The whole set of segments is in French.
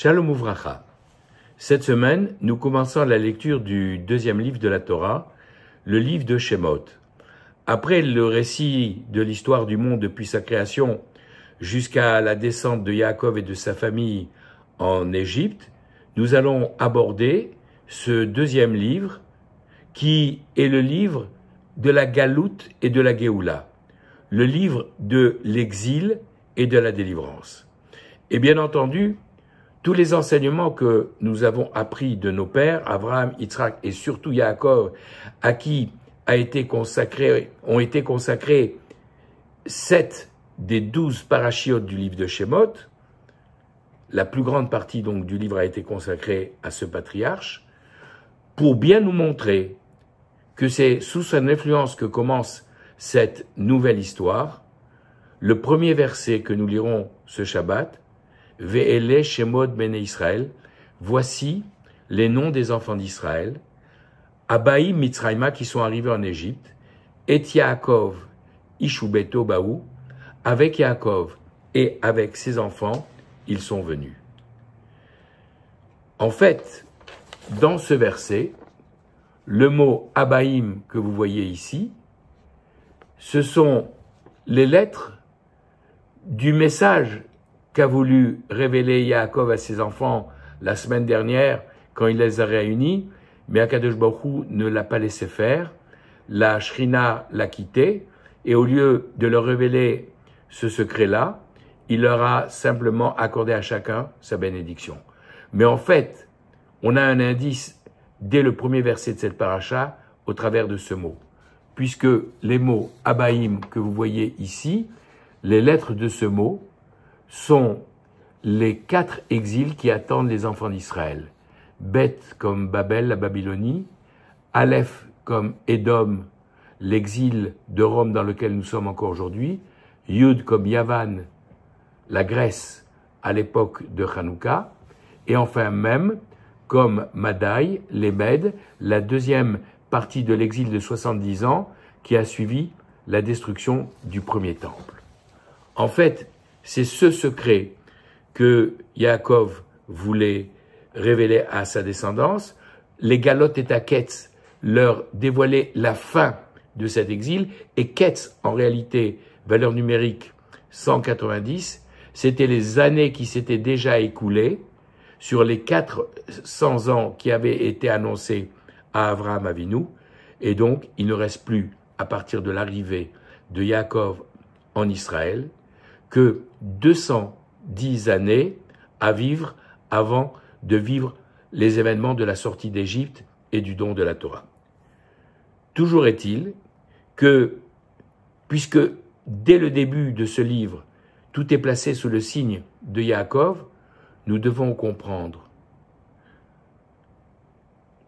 Shalom Uvracha. Cette semaine, nous commençons la lecture du deuxième livre de la Torah, le livre de Shemot. Après le récit de l'histoire du monde depuis sa création jusqu'à la descente de Yaakov et de sa famille en Égypte, nous allons aborder ce deuxième livre qui est le livre de la Galoute et de la Géoula, le livre de l'exil et de la délivrance. Et bien entendu, tous les enseignements que nous avons appris de nos pères, Abraham, Yitzhak et surtout Yaakov, à qui ont été consacrés 7 des 12 parachiotes du livre de Shemot, la plus grande partie donc du livre a été consacrée à ce patriarche, pour bien nous montrer que c'est sous son influence que commence cette nouvelle histoire. Le premier verset que nous lirons ce Shabbat, Ve'ele Shemot Bene Israël, voici les noms des enfants d'Israël, Abaïm Mitzrayma qui sont arrivés en Égypte, et Yaakov Ishubeto Baou, avec Yaakov et avec ses enfants, ils sont venus. En fait, dans ce verset, le mot Abaïm que vous voyez ici, ce sont les lettres du message qu'a voulu révéler Yaakov à ses enfants la semaine dernière quand il les a réunis, mais Akadosh Baruch Hu ne l'a pas laissé faire, la Shrina l'a quitté, et au lieu de leur révéler ce secret-là, il leur a simplement accordé à chacun sa bénédiction. Mais en fait, on a un indice dès le premier verset de cette paracha au travers de ce mot, puisque les mots Abaïm que vous voyez ici, les lettres de ce mot, sont les 4 exils qui attendent les enfants d'Israël. Bet comme Babel, la Babylonie, Aleph comme Édom, l'exil de Rome dans lequel nous sommes encore aujourd'hui, Yud comme Yavan, la Grèce à l'époque de Hanouka, et enfin Mem comme Madaï, les Mèdes, la deuxième partie de l'exil de 70 ans qui a suivi la destruction du premier temple. En fait, c'est ce secret que Yaakov voulait révéler à sa descendance. Les Galotes et Ketz leur dévoilaient la fin de cet exil, et Ketz, en réalité, valeur numérique 190, c'était les années qui s'étaient déjà écoulées sur les 400 ans qui avaient été annoncés à Avraham Avinu, et donc il ne reste plus, à partir de l'arrivée de Yaakov en Israël, que 210 années à vivre avant de vivre les événements de la sortie d'Égypte et du don de la Torah. Toujours est-il que, puisque dès le début de ce livre, tout est placé sous le signe de Yaakov, nous devons comprendre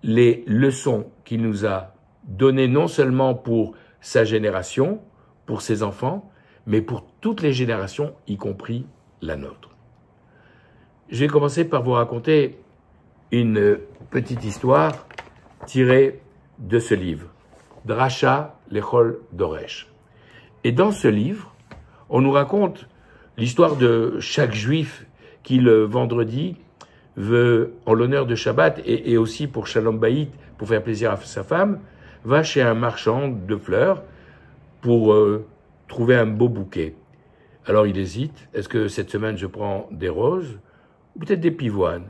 les leçons qu'il nous a données non seulement pour sa génération, pour ses enfants, mais pour toutes les générations, y compris la nôtre. Je vais commencer par vous raconter une petite histoire tirée de ce livre, Drasha Lechol Doresh. Et dans ce livre, on nous raconte l'histoire de chaque juif qui, le vendredi, veut, en l'honneur de Shabbat et aussi pour Shalom Bayit, pour faire plaisir à sa femme, va chez un marchand de fleurs pour trouver un beau bouquet. Alors il hésite, est-ce que cette semaine je prends des roses ou peut-être des pivoines?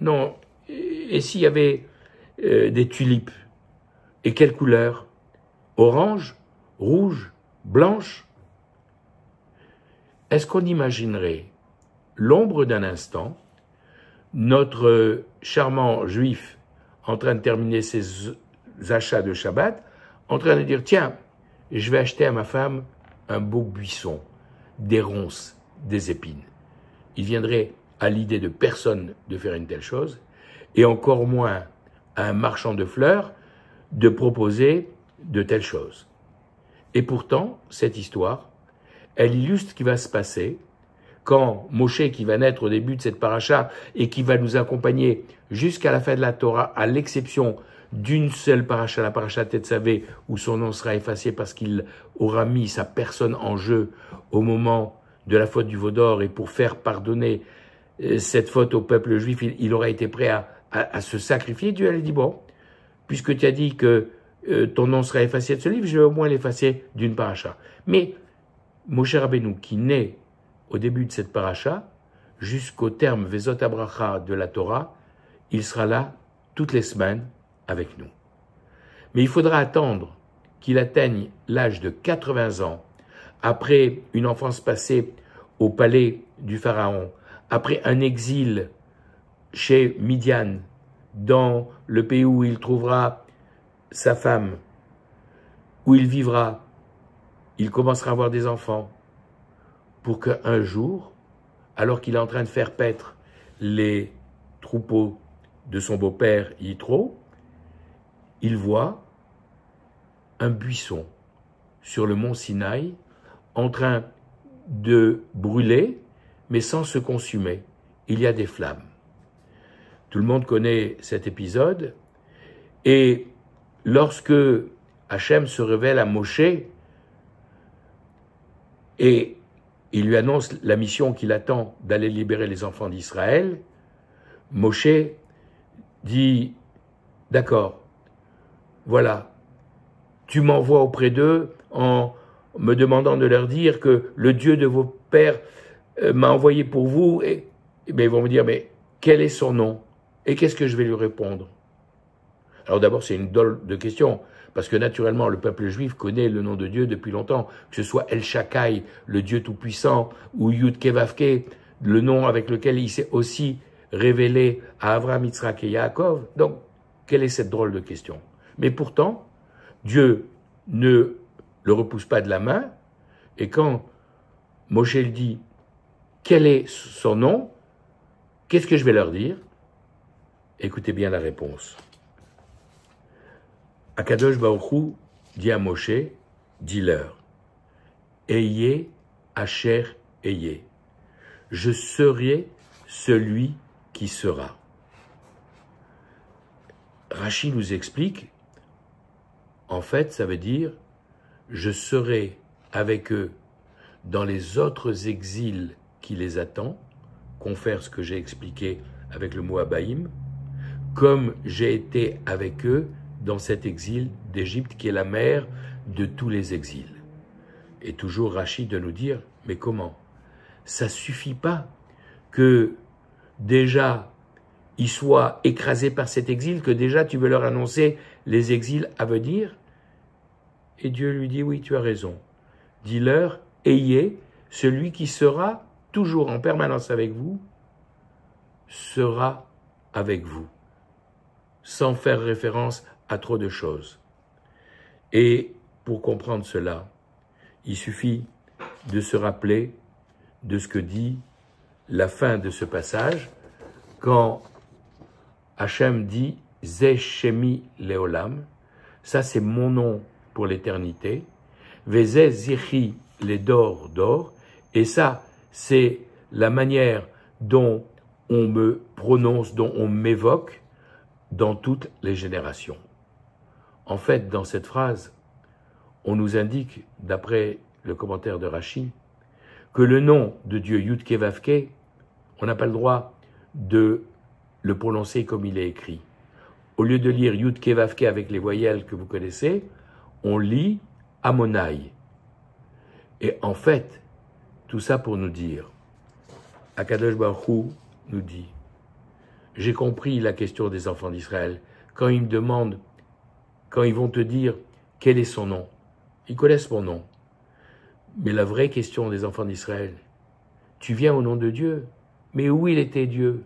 Non, et s'il y avait des tulipes? Et quelle couleur? Orange, rouge, blanche? Est-ce qu'on imaginerait l'ombre d'un instant, notre charmant juif en train de terminer ses achats de Shabbat, en train de dire, tiens, je vais acheter à ma femme un beau buisson, des ronces, des épines. Il viendrait à l'idée de personne de faire une telle chose, et encore moins à un marchand de fleurs de proposer de telles choses. Et pourtant, cette histoire, elle illustre ce qui va se passer quand Moshe, qui va naître au début de cette paracha et qui va nous accompagner jusqu'à la fin de la Torah, à l'exception d'une seule paracha, la paracha Tetzavé, où son nom sera effacé parce qu'il aura mis sa personne en jeu au moment de la faute du veau d'or et pour faire pardonner cette faute au peuple juif, il aurait été prêt à se sacrifier. Dieu a dit, bon, puisque tu as dit que ton nom sera effacé de ce livre, je vais au moins l'effacer d'une paracha. Mais Moshe Rabbeinu, qui naît au début de cette paracha, jusqu'au terme Vezot Abracha de la Torah, il sera là toutes les semaines avec nous. Mais il faudra attendre qu'il atteigne l'âge de 80 ans, après une enfance passée au palais du Pharaon, après un exil chez Midian, dans le pays où il trouvera sa femme, où il vivra, il commencera à avoir des enfants, pour qu'un jour, alors qu'il est en train de faire paître les troupeaux de son beau-père Yitro, il voit un buisson sur le mont Sinaï en train de brûler, mais sans se consumer. Il y a des flammes. Tout le monde connaît cet épisode. Et lorsque Hachem se révèle à Moshe et il lui annonce la mission qu'il attend d'aller libérer les enfants d'Israël, Moshe dit « D'accord, voilà, tu m'envoies auprès d'eux en me demandant de leur dire que le Dieu de vos pères m'a envoyé pour vous. » Et bien, ils vont me dire « Mais quel est son nom? Et qu'est-ce que je vais lui répondre ?» Alors d'abord, c'est une drôle de question, parce que naturellement, le peuple juif connaît le nom de Dieu depuis longtemps, que ce soit El Shaddai, le Dieu Tout-Puissant, ou Yud Kevavke, le nom avec lequel il s'est aussi révélé à Avraham, Yitzhak et Yaakov. Donc, quelle est cette drôle de question? Mais pourtant, Dieu ne le repousse pas de la main, et quand Moshe lui dit quel est son nom, qu'est-ce que je vais leur dire? Écoutez bien la réponse. Akadosh Baruch Hu dit à Moshe, dis-leur, ayez Asher ayez, je serai celui qui sera. Rashi nous explique, en fait, ça veut dire, je serai avec eux dans les autres exils qui les attendent, confère ce que j'ai expliqué avec le mot Abaïm, comme j'ai été avec eux dans cet exil d'Égypte qui est la mère de tous les exils. Et toujours Rashi de nous dire, mais comment? Ça suffit pas que déjà ils soient écrasés par cet exil, que déjà tu veux leur annoncer les exils à venir? Et Dieu lui dit, oui, tu as raison. Dis-leur, ayez, celui qui sera toujours en permanence avec vous, sera avec vous, sans faire référence à trop de choses. Et pour comprendre cela, il suffit de se rappeler de ce que dit la fin de ce passage, quand Hachem dit « Zeh Shemi Leolam », ça c'est mon nom pour l'éternité, « Vezeh Zichi Ledor Dor », et ça c'est la manière dont on me prononce, dont on m'évoque dans toutes les générations. En fait, dans cette phrase, on nous indique, d'après le commentaire de Rashi, que le nom de Dieu Yud Kevavke, on n'a pas le droit de le prononcer comme il est écrit. Au lieu de lire Yud Kevavke avec les voyelles que vous connaissez, on lit Amonai. Et en fait, tout ça pour nous dire, Akadosh Baruch Hu nous dit, j'ai compris la question des enfants d'Israël. Quand ils me demandent, quand ils vont te dire quel est son nom, ils connaissent mon nom. Mais la vraie question des enfants d'Israël, tu viens au nom de Dieu, mais où il était Dieu?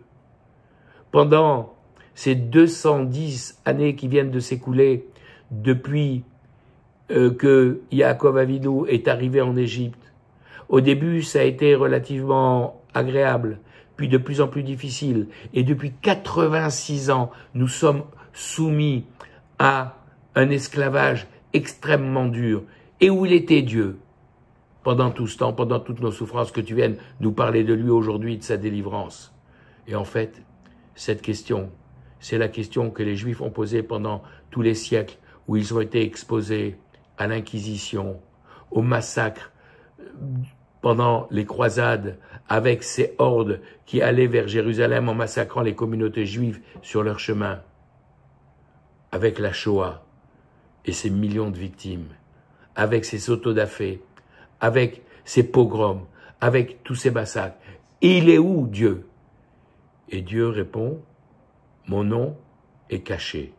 Pendant ces 210 années qui viennent de s'écouler depuis que Yaakov Avinu est arrivé en Égypte, au début ça a été relativement agréable, puis de plus en plus difficile, et depuis 86 ans, nous sommes soumis à un esclavage extrêmement dur. Et où il était Dieu pendant tout ce temps, pendant toutes nos souffrances, que tu viennes nous parler de lui aujourd'hui, de sa délivrance? Et en fait, cette question, c'est la question que les Juifs ont posée pendant tous les siècles, où ils ont été exposés à l'Inquisition, au massacre pendant les croisades avec ces hordes qui allaient vers Jérusalem en massacrant les communautés juives sur leur chemin, avec la Shoah et ses millions de victimes, avec ses autodafés, avec ses pogroms, avec tous ces massacres. Il est où Dieu? Et Dieu répond, mon nom est caché.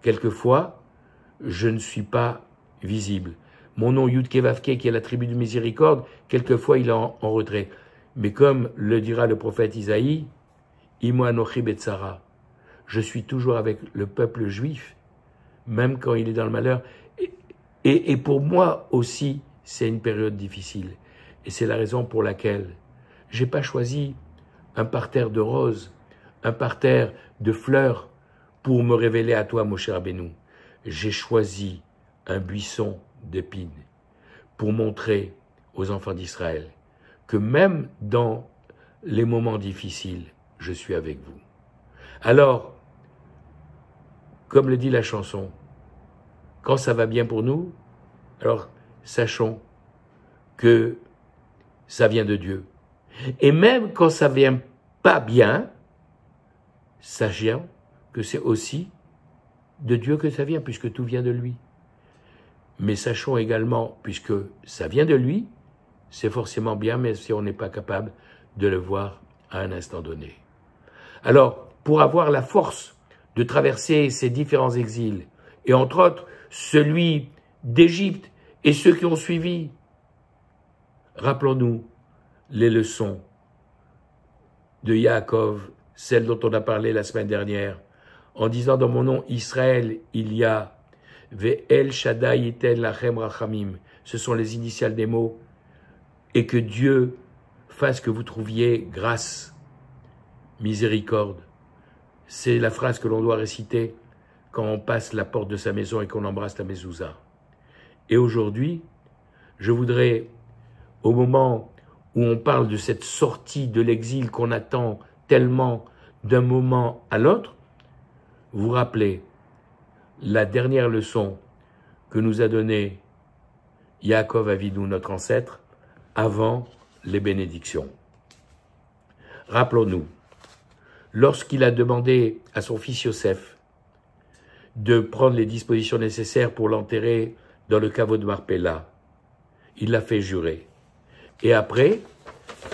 Quelquefois, je ne suis pas visible. Mon nom Yudke Vavke, qui est la tribu de miséricorde, quelquefois il est en retrait. Mais comme le dira le prophète Isaïe, Imo Anochi Betsara, je suis toujours avec le peuple juif, même quand il est dans le malheur. Et pour moi aussi, c'est une période difficile. Et c'est la raison pour laquelle j'ai pas choisi un parterre de roses, un parterre de fleurs pour me révéler à toi, mon cher Rabbeinu. J'ai choisi un buisson d'épines pour montrer aux enfants d'Israël que même dans les moments difficiles, je suis avec vous. Alors, comme le dit la chanson, quand ça va bien pour nous, alors sachons que ça vient de Dieu. Et même quand ça vient pas bien, sachons que c'est aussi de Dieu que ça vient, puisque tout vient de lui. Mais sachons également, puisque ça vient de lui, c'est forcément bien, mais si on n'est pas capable de le voir à un instant donné. Alors, pour avoir la force de traverser ces différents exils, et entre autres, celui d'Égypte et ceux qui ont suivi, rappelons-nous les leçons de Yaakov, celles dont on a parlé la semaine dernière, en disant dans mon nom Israël, il y a Ve'el Shaddai Yiten Lachem Rachamim, ce sont les initiales des mots, et que Dieu fasse que vous trouviez grâce, miséricorde. C'est la phrase que l'on doit réciter quand on passe la porte de sa maison et qu'on embrasse la mezouza. Et aujourd'hui, je voudrais, au moment où on parle de cette sortie de l'exil qu'on attend tellement d'un moment à l'autre, vous rappeler la dernière leçon que nous a donnée Yaakov Avinu, notre ancêtre, avant les bénédictions. Rappelons-nous, lorsqu'il a demandé à son fils Yosef de prendre les dispositions nécessaires pour l'enterrer dans le caveau de Marpella, il l'a fait jurer. Et après,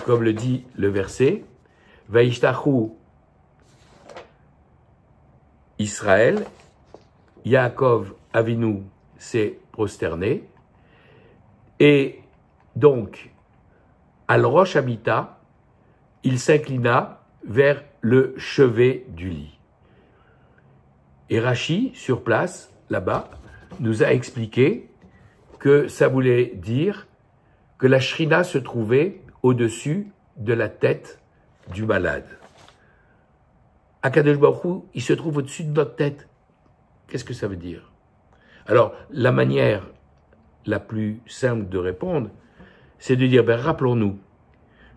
comme le dit le verset, Vaishtachu Israël, Yaakov Avinu s'est prosterné, et donc, al Rosh Hamita, il s'inclina vers le chevet du lit. Et Rashi, sur place, là-bas, nous a expliqué que ça voulait dire que la Shrina se trouvait au-dessus de la tête du malade. Akadosh Baruch Hu, il se trouve au-dessus de notre tête. Qu'est-ce que ça veut dire? Alors, la manière la plus simple de répondre, c'est de dire, rappelons-nous,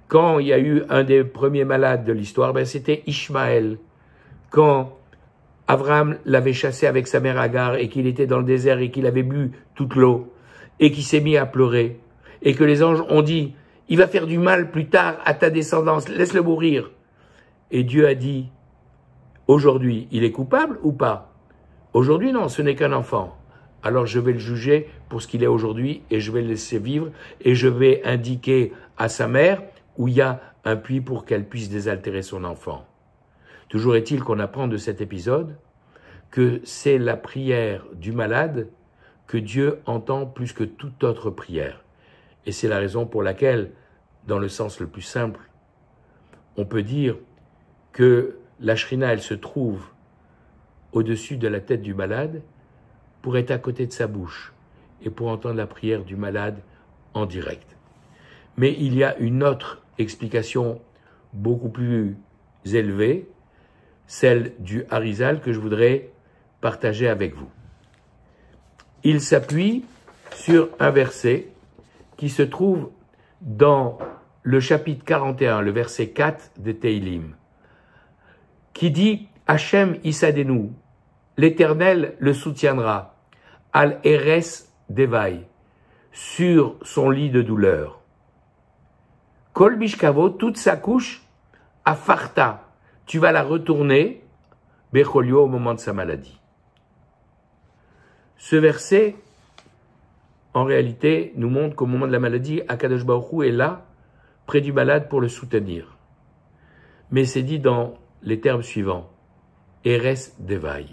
quand il y a eu un des premiers malades de l'histoire, c'était Ishmaël. Quand Abraham l'avait chassé avec sa mère Agar et qu'il était dans le désert et qu'il avait bu toute l'eau et qu'il s'est mis à pleurer et que les anges ont dit, il va faire du mal plus tard à ta descendance, laisse-le mourir. Et Dieu a dit, aujourd'hui, il est coupable ou pas? Aujourd'hui, non, ce n'est qu'un enfant. Alors je vais le juger pour ce qu'il est aujourd'hui et je vais le laisser vivre et je vais indiquer à sa mère où il y a un puits pour qu'elle puisse désaltérer son enfant. Toujours est-il qu'on apprend de cet épisode que c'est la prière du malade que Dieu entend plus que toute autre prière. Et c'est la raison pour laquelle, dans le sens le plus simple, on peut dire que la Shrina, elle se trouve au-dessus de la tête du malade pour être à côté de sa bouche et pour entendre la prière du malade en direct. Mais il y a une autre explication beaucoup plus élevée, celle du Harizal que je voudrais partager avec vous. Il s'appuie sur un verset qui se trouve dans le chapitre 41, le verset 4 de Teilim, qui dit « Hachem Isadenu » l'Éternel le soutiendra, al Eres Devai, sur son lit de douleur. Kol bishkavo, toute sa couche, afarta, tu vas la retourner, becholio, au moment de sa maladie. Ce verset, en réalité, nous montre qu'au moment de la maladie, Akadosh Baruch Hu est là, près du malade pour le soutenir. Mais c'est dit dans les termes suivants, Eres Devai.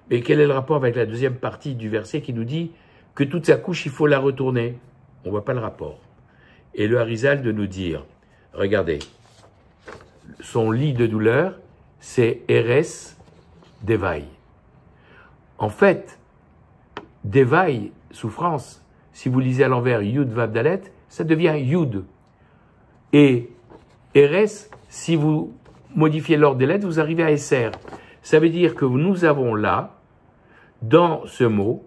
Mais quel est le rapport avec la deuxième partie du verset qui nous dit que toute sa couche, il faut la retourner? On ne voit pas le rapport. Et le Harizal de nous dire, regardez, son lit de douleur, c'est Eres Devai. En fait, Devai, souffrance, si vous lisez à l'envers Yud Vav Dalet, ça devient Yud. Et Eres, si vous modifiez l'ordre des lettres, vous arrivez à Esser. Ça veut dire que nous avons là, dans ce mot,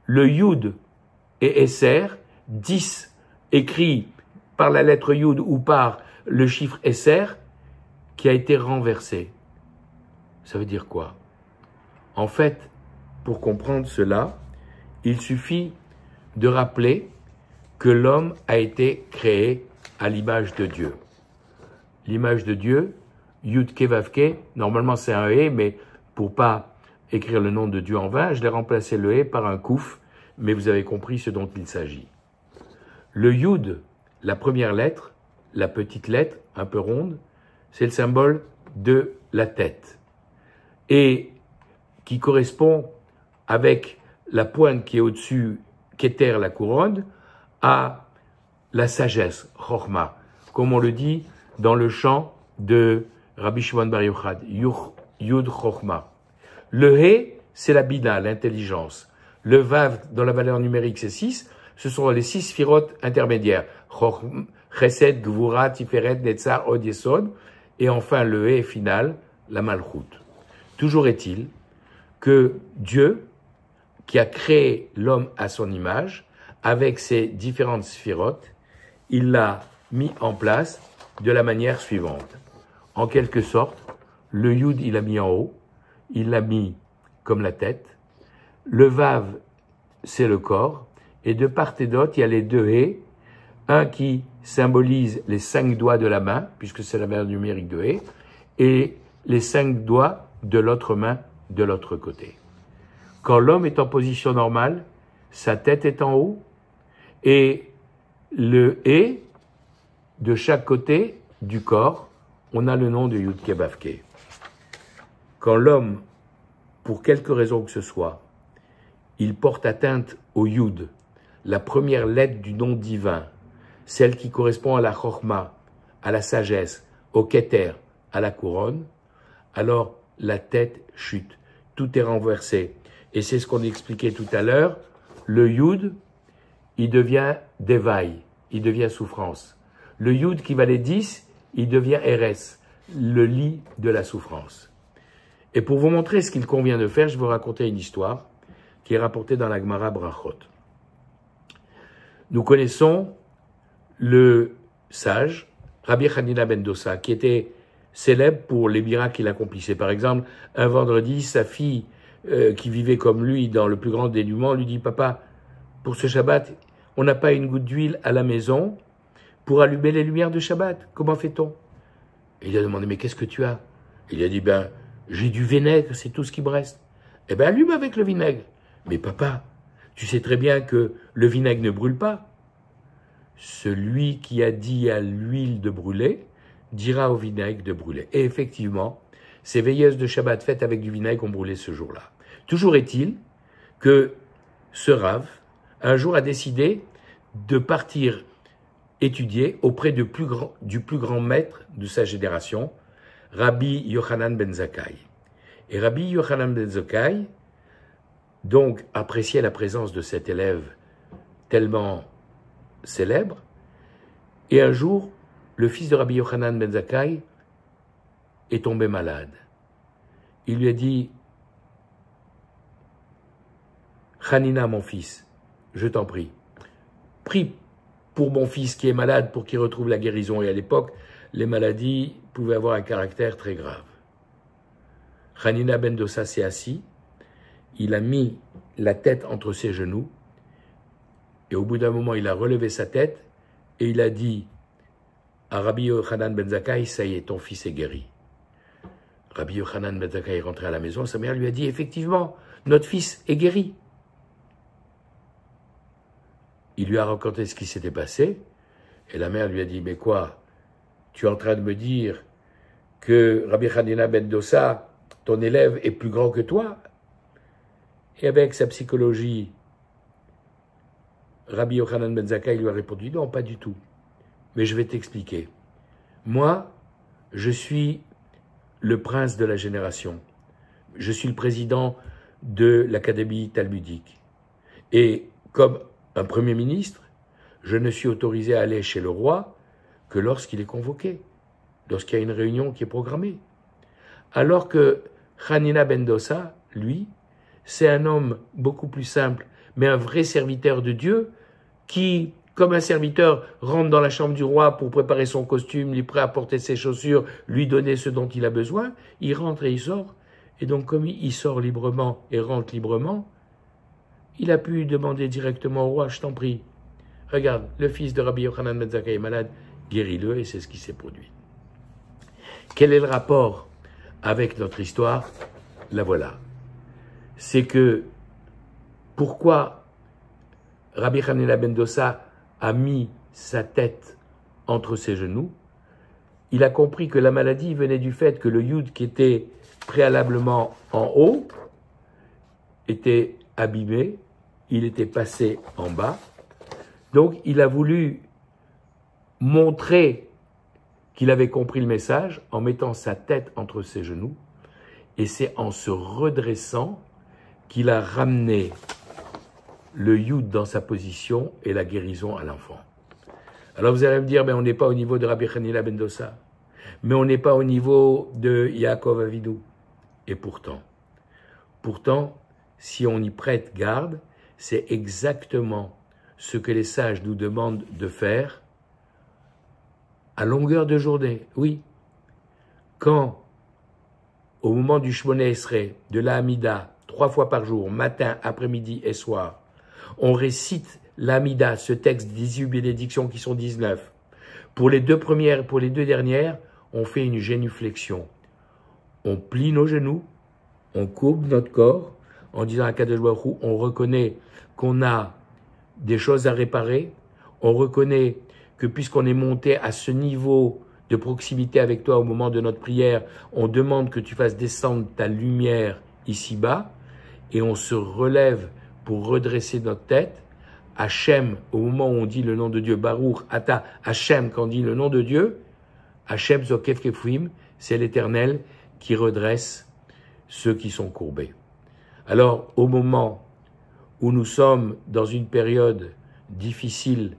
le Yud et Esser, 10 écrit par la lettre Yud ou par le chiffre Esser, qui a été renversé. Ça veut dire quoi? En fait, pour comprendre cela, il suffit de rappeler que l'homme a été créé à l'image de Dieu. L'image de Dieu, Yud Ke Vav Ke, normalement c'est un E, mais pour pas écrire le nom de Dieu en vain, je l'ai remplacé le E par un Kouf, mais vous avez compris ce dont il s'agit. Le Yud, la première lettre, la petite lettre, un peu ronde, c'est le symbole de la tête. Et qui correspond avec la pointe qui est au-dessus, qu'étère la couronne, à la sagesse, Chochma, comme on le dit dans le chant de Rabbi Shimon Bar Yochai, Yud Chochma. Le He, c'est la Bina, l'intelligence. Le Vav, dans la valeur numérique, c'est 6. Ce sont les 6 sphirotes intermédiaires. Chesed, Gvura, Tiferet, Netzar, Od Yesod. Et enfin, le He final, la Malchut. Toujours est-il que Dieu, qui a créé l'homme à son image, avec ses différentes sphirotes, il l'a mis en place de la manière suivante. En quelque sorte, le Yud, il l'a mis en haut, il l'a mis comme la tête, le Vav, c'est le corps, et de part et d'autre, il y a les deux He, un qui symbolise les 5 doigts de la main, puisque c'est la valeur numérique de He, et les 5 doigts de l'autre main de l'autre côté. Quand l'homme est en position normale, sa tête est en haut, et le He, de chaque côté du corps, on a le nom de Yud Ke Vav Ke. Quand l'homme, pour quelque raison que ce soit, il porte atteinte au Yud, la première lettre du nom divin, celle qui correspond à la Chochma, à la sagesse, au Keter, à la couronne, alors la tête chute, tout est renversé. Et c'est ce qu'on expliquait tout à l'heure, le Yud, il devient Devai, il devient souffrance. Le Yud qui valait 10, il devient Eres, le lit de la souffrance. Et pour vous montrer ce qu'il convient de faire, je vais vous raconter une histoire qui est rapportée dans la Gemara Brachot. Nous connaissons le sage, Rabbi Hanina ben Dosa, qui était célèbre pour les miracles qu'il accomplissait. Par exemple, un vendredi, sa fille, qui vivait comme lui dans le plus grand dénuement, lui dit « Papa, pour ce Shabbat, on n'a pas une goutte d'huile à la maison pour allumer les lumières de Shabbat. Comment fait-on » Il a demandé « Mais qu'est-ce que tu as ?» Il a dit « Ben, j'ai du vinaigre, c'est tout ce qui me reste. » Eh bien, allume avec le vinaigre. « Mais papa, tu sais très bien que le vinaigre ne brûle pas. » Celui qui a dit à l'huile de brûler, dira au vinaigre de brûler. Et effectivement, ces veilleuses de Shabbat faites avec du vinaigre ont brûlé ce jour-là. Toujours est-il que ce Rav, un jour, a décidé de partir étudier auprès du plus grand maître de sa génération, Rabbi Yochanan ben Zakkai. Et Rabbi Yochanan ben Zakkai, donc, appréciait la présence de cet élève tellement célèbre. Et un jour, le fils de Rabbi Yochanan ben Zakkai est tombé malade. Il lui a dit « Hanina, mon fils, je t'en prie, prie pour mon fils qui est malade pour qu'il retrouve la guérison. » Et à l'époque, les maladies pouvaient avoir un caractère très grave. Hanina ben Dosa s'est assis, il a mis la tête entre ses genoux, et au bout d'un moment, il a relevé sa tête, et il a dit à Rabbi Yochanan ben Zakkai, ça y est, ton fils est guéri. Rabbi Yochanan ben Zakkai est rentré à la maison, sa mère lui a dit, effectivement, notre fils est guéri. Il lui a raconté ce qui s'était passé, et la mère lui a dit, mais quoi, tu es en train de me dire que Rabbi Hanina ben Dossa, ton élève, est plus grand que toi? Et avec sa psychologie, Rabbi Yochanan ben Zakkai lui a répondu, non, pas du tout. Mais je vais t'expliquer. Moi, je suis le prince de la génération. Je suis le président de l'Académie talmudique. Et comme un Premier ministre, je ne suis autorisé à aller chez le roi que lorsqu'il est convoqué, lorsqu'il y a une réunion qui est programmée. Alors que Hanina ben Dossa, lui, c'est un homme beaucoup plus simple, mais un vrai serviteur de Dieu qui, comme un serviteur, rentre dans la chambre du roi pour préparer son costume, lui prêt à porter ses chaussures, lui donner ce dont il a besoin, il rentre et il sort. Et donc, comme il sort librement et rentre librement, il a pu demander directement au roi, je t'en prie, regarde, le fils de Rabbi Yochanan ben Zakkai est malade, guéris-le, et c'est ce qui s'est produit. Quel est le rapport avec notre histoire? La voilà. C'est que, pourquoi Rabbi Hanina ben Dossa a mis sa tête entre ses genoux? Il a compris que la maladie venait du fait que le yud qui était préalablement en haut était abîmé, il était passé en bas. Donc il a voulu montrer qu'il avait compris le message en mettant sa tête entre ses genoux, et c'est en se redressant qu'il a ramené le yud dans sa position et la guérison à l'enfant. Alors vous allez me dire, mais on n'est pas au niveau de Rabbi Hanina ben Dossa, mais on n'est pas au niveau de Yaakov Avinu. Et pourtant, si on y prête garde, c'est exactement ce que les sages nous demandent de faire à longueur de journée. Oui, quand, au moment du Shmoneh Esrei, de la Hamida, 3 fois par jour, matin, après-midi et soir, on récite l'Hamida, ce texte des 18 bénédictions qui sont 19. Pour les 2 premières, pour les 2 dernières, on fait une génuflexion. On plie nos genoux, on courbe notre corps, en disant à Kadosh Baruch Hu, on reconnaît qu'on a des choses à réparer, on reconnaît que puisqu'on est monté à ce niveau de proximité avec toi au moment de notre prière, on demande que tu fasses descendre ta lumière ici-bas, et on se relève pour redresser notre tête. Hachem, au moment où on dit le nom de Dieu, Baruch, Ata, Hachem, quand on dit le nom de Dieu, Hachem Zokef Kefuim, c'est l'Éternel qui redresse ceux qui sont courbés. Alors, au moment où nous sommes dans une période difficile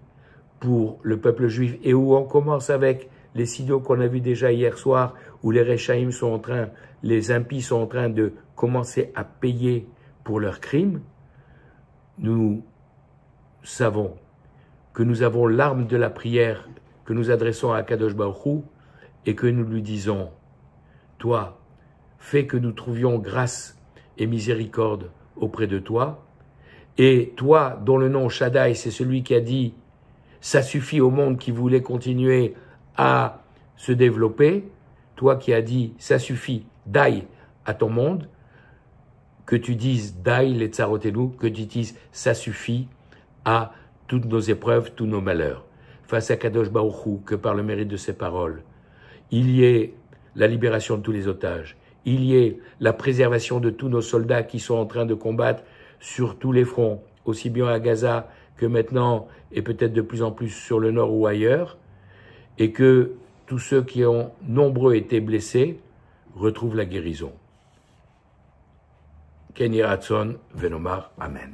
pour le peuple juif et où on commence avec les signaux qu'on a vus déjà hier soir, où les Rechaïm sont en train, les impies sont en train de commencer à payer pour leurs crimes, nous savons que nous avons l'arme de la prière que nous adressons à Kadosh Baruch Hu et que nous lui disons, toi, fais que nous trouvions grâce et miséricorde auprès de toi, et toi, dont le nom Shaddai, c'est celui qui a dit, ça suffit au monde qui voulait continuer à se développer, toi qui as dit, ça suffit, Dai à ton monde, que tu dises Dai les tsarotenu, que tu dises, ça suffit à toutes nos épreuves, tous nos malheurs. Face à Kadosh Baruch Hu, que par le mérite de ses paroles, il y ait la libération de tous les otages, il y ait la préservation de tous nos soldats qui sont en train de combattre sur tous les fronts, aussi bien à Gaza que maintenant, et peut-être de plus en plus sur le nord ou ailleurs, et que tous ceux qui ont nombreux été blessés retrouvent la guérison. Ken Yiratzon Venomar, Amen.